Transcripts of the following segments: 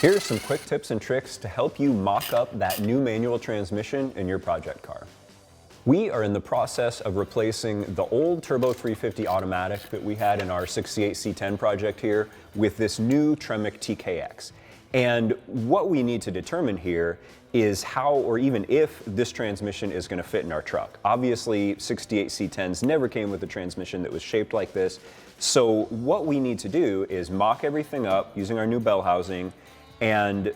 Here are some quick tips and tricks to help you mock up that new manual transmission in your project car. We are in the process of replacing the old Turbo 350 automatic that we had in our 68 C10 project here with this new TREMEC TKX. And what we need to determine here is how or even if this transmission is going to fit in our truck. Obviously, 68 C10s never came with a transmission that was shaped like this. So what we need to do is mock everything up using our new Bellhousing and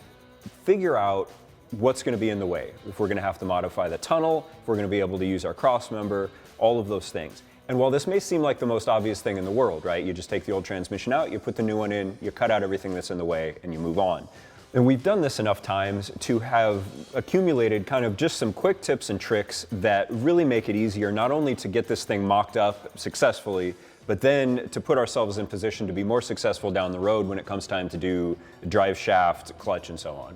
figure out what's going to be in the way. If we're going to have to modify the tunnel, if we're going to be able to use our crossmember, all of those things. And while this may seem like the most obvious thing in the world, right? You just take the old transmission out, you put the new one in, you cut out everything that's in the way, and you move on. And we've done this enough times to have accumulated kind of just some quick tips and tricks that really make it easier not only to get this thing mocked up successfully, but then to put ourselves in position to be more successful down the road when it comes time to do drive shaft, clutch, and so on.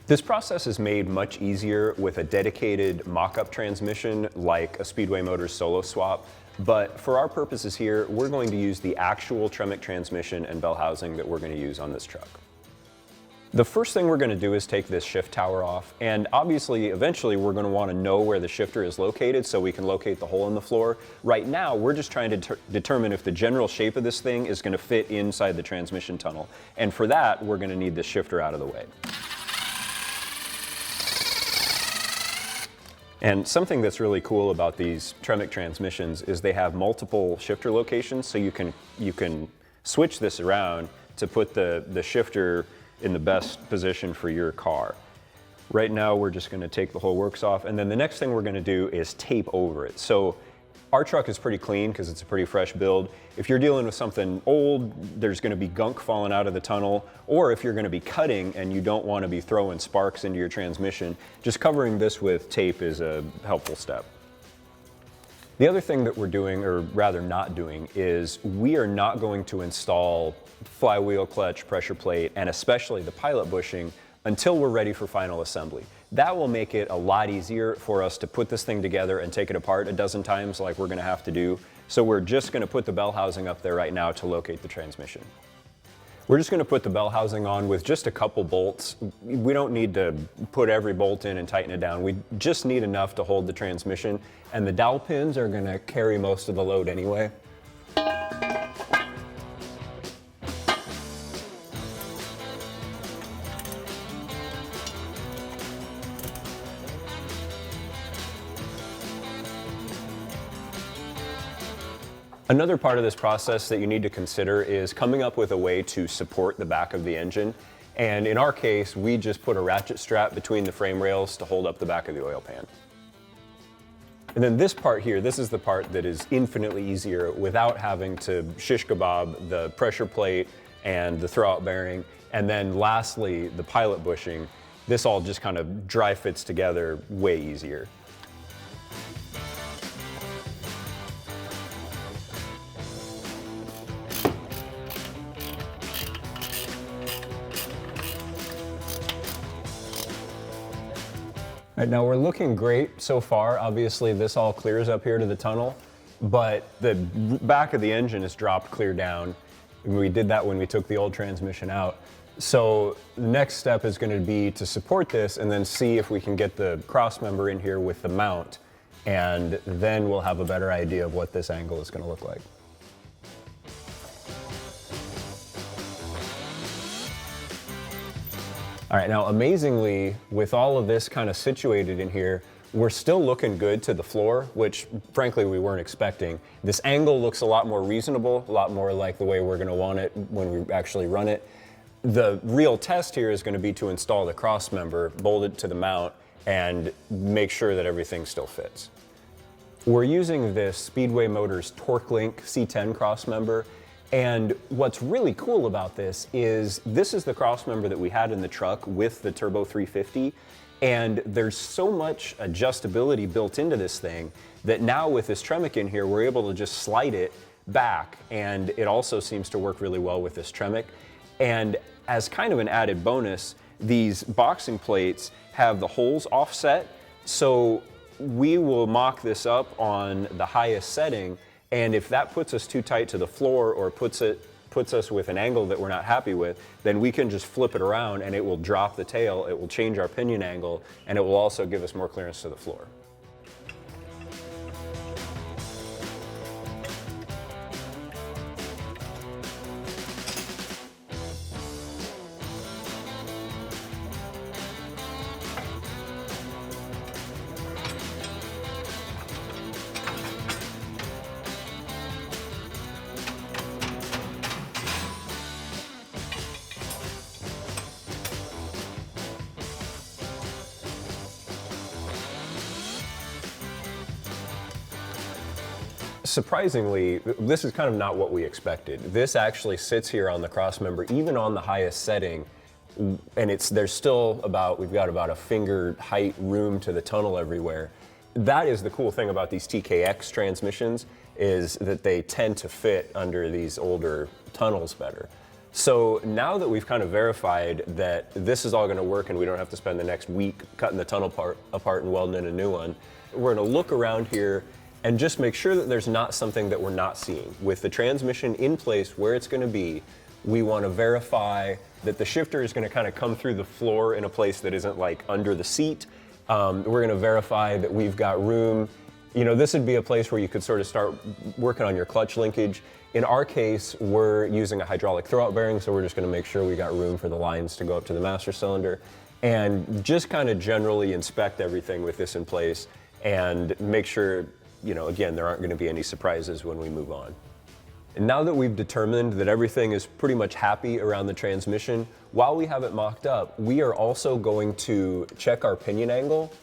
This process is made much easier with a dedicated mock-up transmission like a Speedway Motors SoloSwap, but for our purposes here, we're going to use the actual TREMEC transmission and Bellhousing that we're going to use on this truck. The first thing we're going to do is take this shift tower off, and obviously eventually we're going to want to know where the shifter is located so we can locate the hole in the floor. Right now we're just trying to determine if the general shape of this thing is going to fit inside the transmission tunnel, and for that we're going to need this shifter out of the way. And something that's really cool about these TREMEC transmissions is they have multiple shifter locations, so you can switch this around to put the shifter in the best position for your car. Right now we're just going to take the whole works off, and then the next thing we're going to do is tape over it. So our truck is pretty clean because it's a pretty fresh build. If you're dealing with something old, there's going to be gunk falling out of the tunnel, or if you're going to be cutting and you don't want to be throwing sparks into your transmission, just covering this with tape is a helpful step. The other thing that we're doing, or rather not doing, is we are not going to install flywheel, clutch, pressure plate, and especially the pilot bushing until we're ready for final assembly. That will make it a lot easier for us to put this thing together and take it apart a dozen times like we're going to have to do. So we're just going to put the Bellhousing up there right now to locate the transmission. We're just going to put the Bellhousing on with just a couple bolts. We don't need to put every bolt in and tighten it down. We just need enough to hold the transmission, and the dowel pins are going to carry most of the load anyway. Another part of this process that you need to consider is coming up with a way to support the back of the engine. And in our case, we just put a ratchet strap between the frame rails to hold up the back of the oil pan. And then this part here, this is the part that is infinitely easier without having to shish kebab the pressure plate and the throwout bearing. And then lastly, the pilot bushing. This all just kind of dry fits together way easier. All right, now we're looking great so far. Obviously this all clears up here to the tunnel, but the back of the engine is dropped clear down. We did that when we took the old transmission out. So the next step is going to be to support this and then see if we can get the crossmember in here with the mount, and then we'll have a better idea of what this angle is going to look like. All right, now amazingly, with all of this kind of situated in here, we're still looking good to the floor, which frankly we weren't expecting. This angle looks a lot more reasonable, a lot more like the way we're going to want it when we actually run it. The real test here is going to be to install the crossmember, bolt it to the mount, and make sure that everything still fits. We're using this Speedway Motors TorqLink C10 Crossmember. And what's really cool about this is the crossmember that we had in the truck with the Turbo 350, and there's so much adjustability built into this thing that now with this TREMEC in here, we're able to just slide it back, and it also seems to work really well with this TREMEC. And as kind of an added bonus, these boxing plates have the holes offset, so we will mock this up on the highest setting. And if that puts us too tight to the floor or puts puts us with an angle that we're not happy with, then we can just flip it around and it will drop the tail, it will change our pinion angle, and it will also give us more clearance to the floor. Surprisingly, this is kind of not what we expected. This actually sits here on the Crossmember, even on the highest setting, and there's still we've got about a finger height room to the tunnel everywhere. That is the cool thing about these TKX transmissions, is that they tend to fit under these older tunnels better. So now that we've kind of verified that this is all going to work and we don't have to spend the next week cutting the tunnel apart and welding in a new one, we're going to look around here and just make sure that there's not something that we're not seeing. With the transmission in place where it's going to be, we want to verify that the shifter is going to kind of come through the floor in a place that isn't like under the seat. We're going to verify that we've got room. You know, this would be a place where you could sort of start working on your clutch linkage. In our case, we're using a hydraulic throwout bearing, so we're just going to make sure we got room for the lines to go up to the master cylinder, and just kind of generally inspect everything with this in place and make sure, you know, again, there aren't going to be any surprises when we move on. And now that we've determined that everything is pretty much happy around the transmission, while we have it mocked up, we are also going to check our pinion angle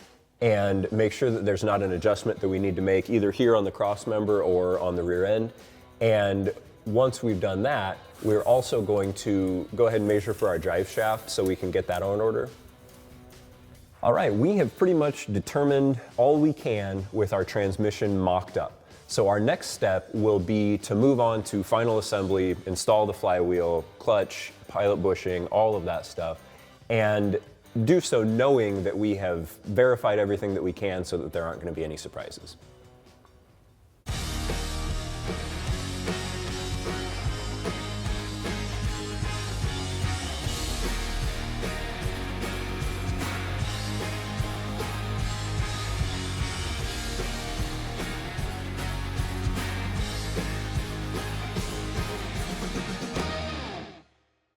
and make sure that there's not an adjustment that we need to make either here on the crossmember or on the rear end. And once we've done that, we're also going to go ahead and measure for our drive shaft so we can get that on order. All right, we have pretty much determined all we can with our transmission mocked up. So our next step will be to move on to final assembly, install the flywheel, clutch, pilot bushing, all of that stuff, and do so knowing that we have verified everything that we can so that there aren't going to be any surprises.